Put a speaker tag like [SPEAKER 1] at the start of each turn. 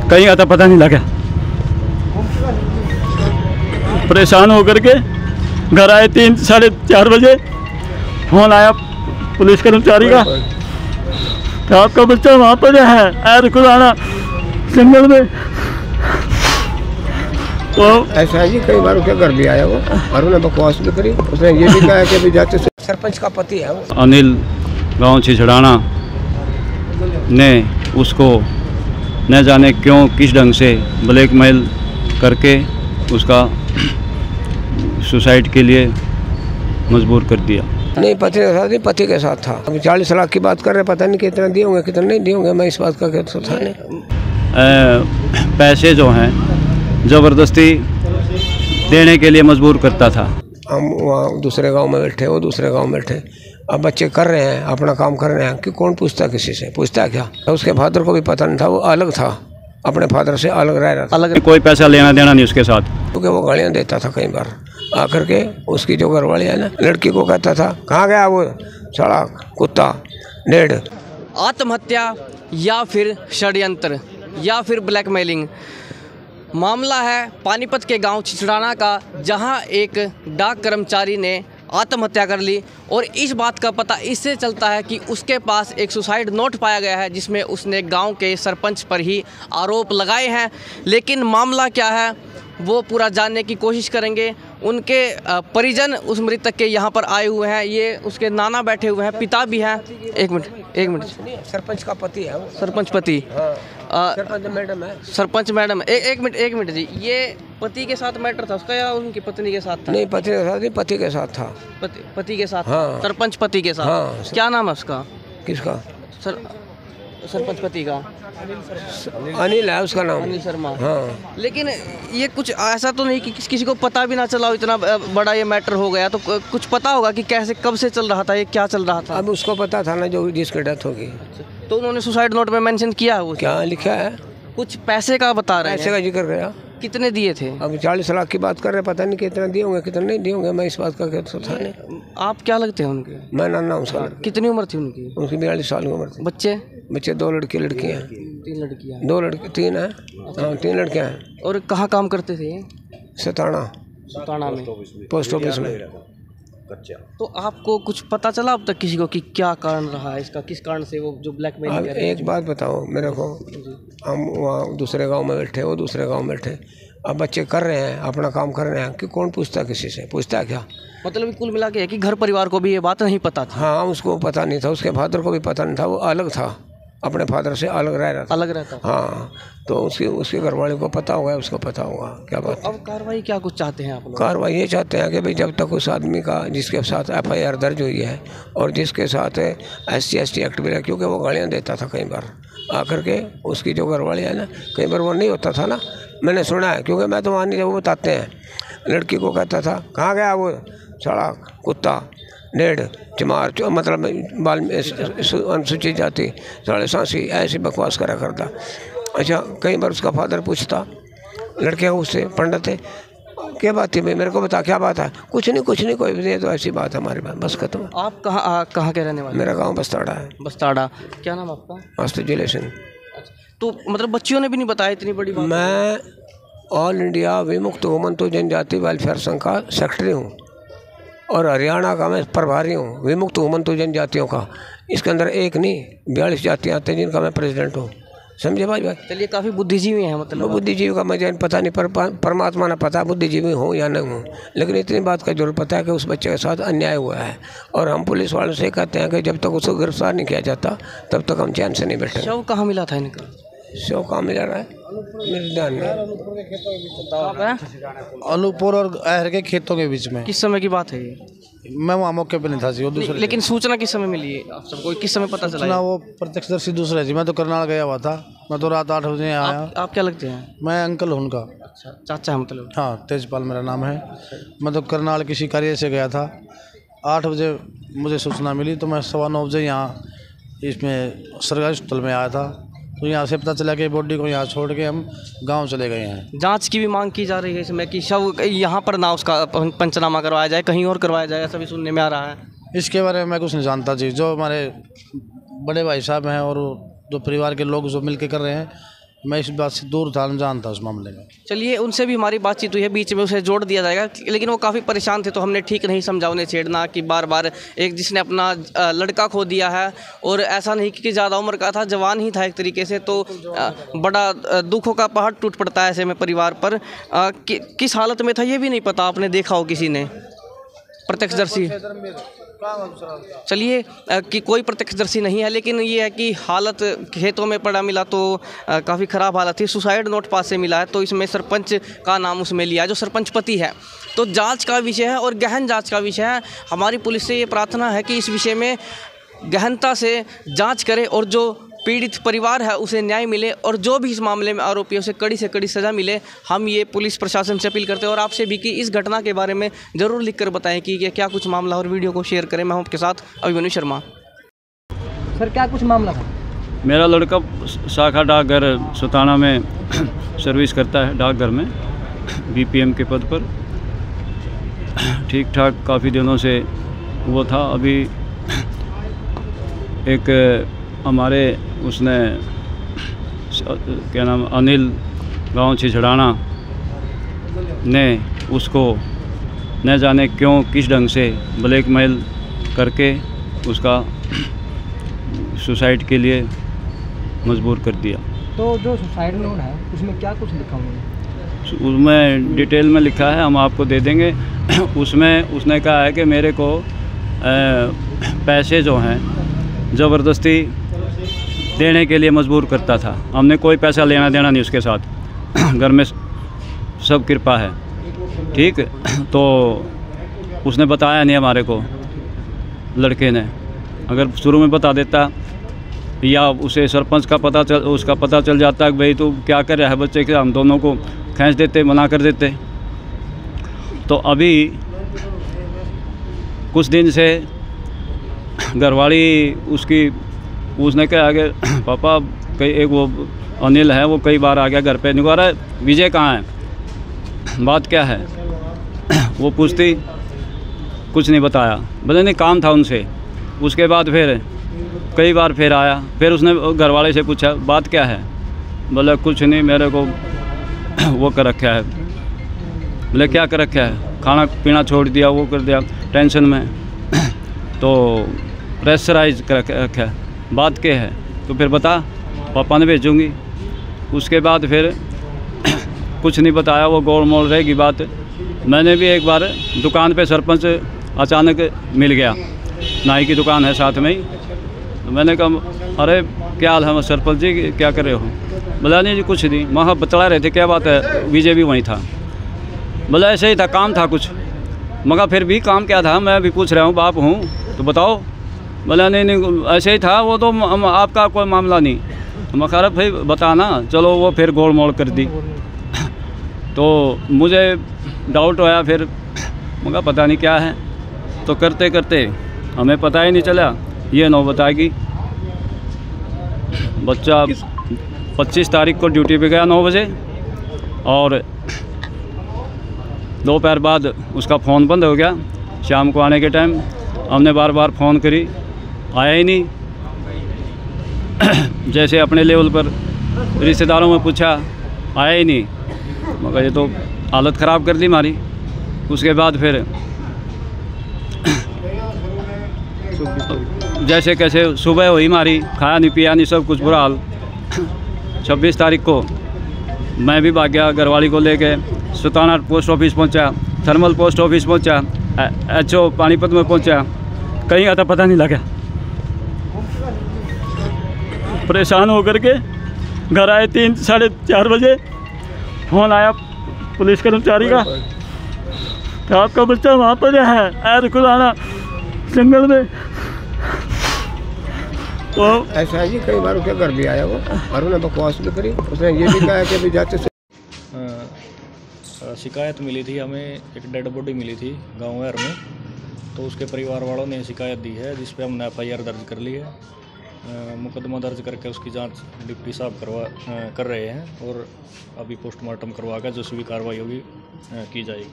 [SPEAKER 1] कहीं आता पता नहीं लगा। परेशान होकर के घर आए 3 साढ़े 4 बजे, फोन आया पुलिस कर्मचारी का कि आपका बच्चा वहाँ पर है खुदाना जंगल में। तो
[SPEAKER 2] ऐसा है जी, कई बार उसके घर भी आया वो और उन्हें बकवास भी करी। उसने ये भी कहा कि जाते सरपंच का पति है वो।
[SPEAKER 1] अनिल गांव छिछड़ाना ने उसको न जाने क्यों किस ढंग से ब्लैकमेल करके उसका सुसाइड के लिए मजबूर कर दिया।
[SPEAKER 2] नहीं, पति के साथ नहीं, पति के साथ था। अभी 40 लाख की बात कर रहे, पता नहीं कितना दिए होंगे कितना नहीं दिए होंगे, मैं इस बात का कहता था नहीं।
[SPEAKER 1] पैसे जो हैं ज़बरदस्ती देने के लिए मजबूर करता था।
[SPEAKER 2] हम वहाँ दूसरे गांव में बैठे, वो दूसरे गांव में बैठे, अब बच्चे कर रहे हैं अपना काम कर रहे हैं कि कौन पूछता, किसी से पूछता क्या। उसके फादर को भी पता नहीं था, वो अलग था, अपने फादर से अलग रह रहा था।
[SPEAKER 1] अलग कोई पैसा लेना देना नहीं उसके साथ,
[SPEAKER 2] क्योंकि वो गालियाँ देता था। कई बार आकर के उसकी जो घरवाली है ना, लड़की को कहता था कहाँ गया वो साला कुत्ता डेढ़।
[SPEAKER 3] आत्महत्या या फिर षड्यंत्र या फिर ब्लैकमेलिंग मामला है पानीपत के गांव छिछड़ाना का, जहां एक डाक कर्मचारी ने आत्महत्या कर ली। और इस बात का पता इससे चलता है कि उसके पास एक सुसाइड नोट पाया गया है, जिसमें उसने गांव के सरपंच पर ही आरोप लगाए हैं। लेकिन मामला क्या है वो पूरा जानने की कोशिश करेंगे। उनके परिजन उस मृतक के यहाँ पर आए हुए हैं, ये उसके नाना बैठे हुए हैं, पिता भी हैं। एक मिनट
[SPEAKER 2] सरपंच का पति है वो।
[SPEAKER 3] सरपंच पति,
[SPEAKER 2] सरपंच मैडम है।
[SPEAKER 3] सरपंच मैडम, एक मिनट जी, ये पति के साथ मैटर था उसका या उनकी पत्नी के साथ था?
[SPEAKER 2] नहीं, पति के साथ नहीं, पति के साथ था।
[SPEAKER 3] पति के साथ?
[SPEAKER 2] हाँ।
[SPEAKER 3] सरपंच पति के साथ?
[SPEAKER 2] हाँ।
[SPEAKER 3] क्या नाम है उसका?
[SPEAKER 2] किसका?
[SPEAKER 3] सरपंच पति का
[SPEAKER 2] अनिल है उसका नाम।
[SPEAKER 3] अनिल शर्मा।
[SPEAKER 2] हाँ।
[SPEAKER 3] लेकिन ये कुछ ऐसा तो नहीं कि किसी को पता भी ना चला हो, इतना बड़ा ये मैटर हो गया, तो कुछ पता होगा कि कैसे कब से चल रहा था ये, क्या चल रहा था?
[SPEAKER 2] अब उसको पता था ना जो जिसकी डेथ होगी।
[SPEAKER 3] तो उन्होंने सुसाइड नोट में मेंशन किया वो?
[SPEAKER 2] क्या लिखा है?
[SPEAKER 3] कुछ पैसे का बता रहे हैं।
[SPEAKER 2] पैसे का जिक्र गया।
[SPEAKER 3] कितने दिए थे?
[SPEAKER 2] अब 40 लाख की बात कर रहे, पता नहीं कितना दिए होंगे कितना नहीं दिए होंगे, मैं इस बात का कहता था नहीं।
[SPEAKER 3] आप क्या लगते हैं उनके?
[SPEAKER 2] मैं नाना उसका।
[SPEAKER 3] कितनी उम्र थी उनकी?
[SPEAKER 2] उनकी 42 साल की उम्र थी।
[SPEAKER 3] बच्चे
[SPEAKER 2] 2 लड़के लड़कियाँ।
[SPEAKER 3] 3 लड़कियाँ।
[SPEAKER 2] 2 लड़के 3 हैं। हाँ, 3 लड़कियाँ हैं।
[SPEAKER 3] और कहाँ काम करते थे?
[SPEAKER 2] सताना
[SPEAKER 3] में,
[SPEAKER 2] पोस्ट ऑफिस में।
[SPEAKER 3] तो आपको कुछ पता चला अब तक किसी को कि क्या कारण रहा है इसका, किस कारण से वो जो ब्लैकमेल कर रहे हैं?
[SPEAKER 2] एक बात बताओ मेरे को, हम वहाँ दूसरे गांव में बैठे, वो दूसरे गांव में बैठे, अब बच्चे कर रहे हैं अपना काम कर रहे हैं कि कौन पूछता, किसी से पूछता क्या।
[SPEAKER 3] मतलब कुल मिला के है कि घर परिवार को भी ये बात नहीं पता थी?
[SPEAKER 2] हाँ, उसको पता नहीं था, उसके फादर को भी पता नहीं था, वो अलग था, अपने फादर से अलग रहता। हाँ, तो उसके घरवाले को पता होगा, उसको पता होगा क्या बात।
[SPEAKER 3] अब कार्रवाई क्या कुछ चाहते हैं आप लोग?
[SPEAKER 2] कार्रवाई ये चाहते हैं कि भाई जब तक उस आदमी का जिसके साथ FIR दर्ज हुई है और जिसके साथ SC/ST एक्ट भी है, क्योंकि वो गालियाँ देता था कई बार आकर के, उसकी जो घरवाली है ना, कई बार वो नहीं होता था ना, मैंने सुना है क्योंकि मैं तो वहाँ नहीं, वो बताते हैं। लड़की को कहता था कहाँ गया वो साला कुत्ता डेढ़ चमार, मतलब बाल अनुसूचित जाति साढ़े सांसी, ऐसी बकवास करा करता। अच्छा, कई बार उसका फादर पूछता लड़के उससे, पंडित है क्या बात थी भाई, मेरे को बता क्या बात है। कुछ नहीं कोई नहीं, तो ऐसी बात है हमारे पास, बस खत्म।
[SPEAKER 3] आप कहाँ के रहने वाले?
[SPEAKER 2] मेरा गाँव बस्ताड़ा है।
[SPEAKER 3] बस्ताड़ा। क्या नाम आपका?
[SPEAKER 2] मास्टर जिले सिंह।
[SPEAKER 3] तो मतलब बच्चियों ने भी नहीं बताया इतनी बड़ी बात?
[SPEAKER 2] मैं ऑल इंडिया विमुक्त घुमंतु जनजाति वेलफेयर संघ का सेक्रेटरी हूँ और हरियाणा का मैं प्रभारी हूँ विमुक्त घुमंतु जनजातियों का। इसके अंदर एक नहीं 42 जातियाँ आते हैं जिनका मैं प्रेसिडेंट हूँ, समझे भाई।
[SPEAKER 3] चलिए, काफ़ी बुद्धिजीवी हैं मतलब।
[SPEAKER 2] बुद्धिजीवी का मुझे पता नहीं, पर परमात्मा ने पता बुद्धिजीवी हूँ या नहीं हूँ, लेकिन इतनी बात का जरूर पता है कि उस बच्चे के साथ अन्याय हुआ है। और हम पुलिस वालों से कहते हैं कि जब तक उसको गिरफ्तार नहीं किया जाता तब तक हम चैन से नहीं बैठे।
[SPEAKER 3] शव कहाँ मिला था इनका?
[SPEAKER 2] शव कहाँ मिला रहा है मेरे ध्यान में?
[SPEAKER 4] अनूपपुर और अहर के खेतों के बीच में।
[SPEAKER 3] किस समय की बात है ये?
[SPEAKER 4] मैं वहाँ मौके पे नहीं था जी, वो दूसरे।
[SPEAKER 3] लेकिन सूचना किस समय मिली है आप सबको, किस समय पता चला?
[SPEAKER 4] सूचना वो प्रत्यक्षदर्शी दूसरे जी, मैं तो करनाल गया हुआ था, मैं तो रात 8 बजे आया।
[SPEAKER 3] आप क्या लगते हैं?
[SPEAKER 4] मैं अंकल हूँ उनका।
[SPEAKER 3] अच्छा, चाचा है मतलब?
[SPEAKER 4] हाँ, तेजपाल मेरा नाम है। मैं तो करनाल किसी कार्य से गया था, 8 बजे मुझे सूचना मिली, तो मैं 9:15 बजे यहाँ इसमें सरकारी अस्पताल में आया था। तो यहाँ से पता चला कि बॉडी को यहाँ छोड़ के हम गांव चले गए हैं।
[SPEAKER 3] जांच की भी मांग की जा रही है इसमें कि शव यहाँ पर ना उसका पंचनामा करवाया जाए, कहीं और करवाया जाए, ऐसा भी सुनने में आ रहा है।
[SPEAKER 4] इसके बारे में मैं कुछ नहीं जानता जी, जो हमारे बड़े भाई साहब हैं और जो परिवार के लोग जो मिल के कर रहे हैं, मैं इस बात से दूर था, अनजान था उस मामले में।
[SPEAKER 3] चलिए, उनसे भी हमारी बातचीत हुई है, बीच में उसे जोड़ दिया जाएगा, लेकिन वो काफ़ी परेशान थे तो हमने ठीक नहीं समझा उन्हें छेड़ना कि बार बार एक जिसने अपना लड़का खो दिया है और ऐसा नहीं कि ज़्यादा उम्र का था, जवान ही था एक तरीके से, तो बड़ा दुखों का पहाड़ टूट पड़ता है ऐसे में परिवार पर। किस हालत में था ये भी नहीं पता, आपने देखा हो किसी ने प्रत्यक्षदर्शी? चलिए, कि कोई प्रत्यक्षदर्शी नहीं है, लेकिन ये है कि हालत खेतों में पड़ा मिला तो काफ़ी ख़राब हालत थी। सुसाइड नोट पास से मिला है, तो इसमें सरपंच का नाम उसमें लिया है, जो सरपंच पति है। तो जांच का विषय है और गहन जांच का विषय है। हमारी पुलिस से ये प्रार्थना है कि इस विषय में गहनता से जांच करे और जो पीड़ित परिवार है उसे न्याय मिले और जो भी इस मामले में आरोपियों से कड़ी सज़ा मिले। हम ये पुलिस प्रशासन से अपील करते हैं और आपसे भी कि इस घटना के बारे में ज़रूर लिखकर बताएं कि ये क्या कुछ मामला, और वीडियो को शेयर करें। मैं हूं आपके साथ अभिमन्यु शर्मा। सर, क्या कुछ मामला था?
[SPEAKER 1] मेरा लड़का शाखा डाकघर सुताना में सर्विस करता है, डाकघर में बीपीएम के पद पर। ठीक ठाक काफ़ी दिनों से वो था। अभी एक हमारे उसने क्या नाम, अनिल गांव छिछड़ाना ने उसको न जाने क्यों किस ढंग से ब्लैकमेल करके उसका सुसाइड के लिए मजबूर कर दिया।
[SPEAKER 3] तो जो सुसाइड नोट है उसमें क्या कुछ लिखा हुआ है?
[SPEAKER 1] उसमें डिटेल में लिखा है, हम आपको दे देंगे। उसमें उसने कहा है कि मेरे को पैसे जो हैं ज़बरदस्ती देने के लिए मजबूर करता था। हमने कोई पैसा लेना देना नहीं उसके साथ, घर में सब कृपा है, ठीक। तो उसने बताया नहीं हमारे को, लड़के ने। अगर शुरू में बता देता या उसे सरपंच का उसका पता चल जाता कि भाई तू क्या कर रहा है बच्चे के, हम दोनों को खींच देते, मना कर देते। तो अभी कुछ दिन से घरवाली उसने कहा कि पापा कई एक वो अनिल है वो कई बार आ गया घर पे, नहीं कह रहा विजय कहाँ है, बात क्या है। वो पूछती, कुछ नहीं बताया, बोले नहीं काम था उनसे। उसके बाद फिर कई बार फिर आया, फिर उसने घरवाले से पूछा बात क्या है, बोले कुछ नहीं, मेरे को वो कर रखा है। बोले क्या कर रखा है, खाना पीना छोड़ दिया, वो कर दिया टेंशन में, तो प्रेशराइज कर रखा है, बात क्या है। तो फिर बता, पापा ने भेजूँगी। उसके बाद फिर कुछ नहीं बताया, वो गोल मोल रहेगी बात। मैंने भी एक बार दुकान पे सरपंच अचानक मिल गया, नाई की दुकान है साथ में ही। तो मैंने कहा अरे क्या हाल है सरपंच जी, क्या कर रहे हो। बोला नहीं जी कुछ नहीं, वहाँ बतला रहे थे क्या बात है, विजय भी वहीं था। बोला ऐसे ही था, काम था कुछ। मगर फिर भी काम क्या था, मैं भी पूछ रहा हूँ, बाप हूँ तो बताओ। बोला नहीं ऐसे ही था, वो तो आपका कोई मामला नहीं। मैं कह रहा भाई बताना, चलो वो फिर गोल मोल कर दी। तो मुझे डाउट होया, फिर मगर पता नहीं क्या है। तो करते करते हमें पता ही नहीं चला, ये 9 बताएगी। बच्चा 25 तारीख को ड्यूटी पे गया 9 बजे, और दोपहर बाद उसका फ़ोन बंद हो गया। शाम को आने के टाइम हमने बार बार फ़ोन करी, आया ही नहीं। जैसे अपने लेवल पर रिश्तेदारों में पूछा, आया ही नहीं। मगर ये तो हालत ख़राब कर दी हमारी। उसके बाद फिर जैसे कैसे सुबह हुई हमारी, खाया नहीं पिया नहीं, सब कुछ बुरा हाल। 26 तारीख को मैं भी भाग गया, घरवाली को लेके सुताना पोस्ट ऑफिस पहुंचा, थर्मल पोस्ट ऑफिस पहुंचा, HO पानीपत में पहुंचा, कहीं आता पता नहीं लगा। परेशान होकर के घर आए 3 साढ़े 4 बजे। फ़ोन आया पुलिस कर्मचारी का, तो आपका बच्चा वहाँ पर है खुलाना जंगल में। तो
[SPEAKER 2] ऐसा है जी, कई बार उसके घर भी आया वो, और उन्हें बकवास भी करी। उसने ये भी कहा कि भी जाते से
[SPEAKER 5] शिकायत मिली थी हमें, एक डेड बॉडी मिली थी गाँव में, तो उसके परिवार वालों ने शिकायत दी है, जिस पे हमने FIR दर्ज कर ली है। मुकदमा दर्ज करके उसकी जांच डिप्टी साहब कर रहे हैं, और अभी पोस्टमार्टम करवा कर जो भी कार्रवाई होगी की जाएगी।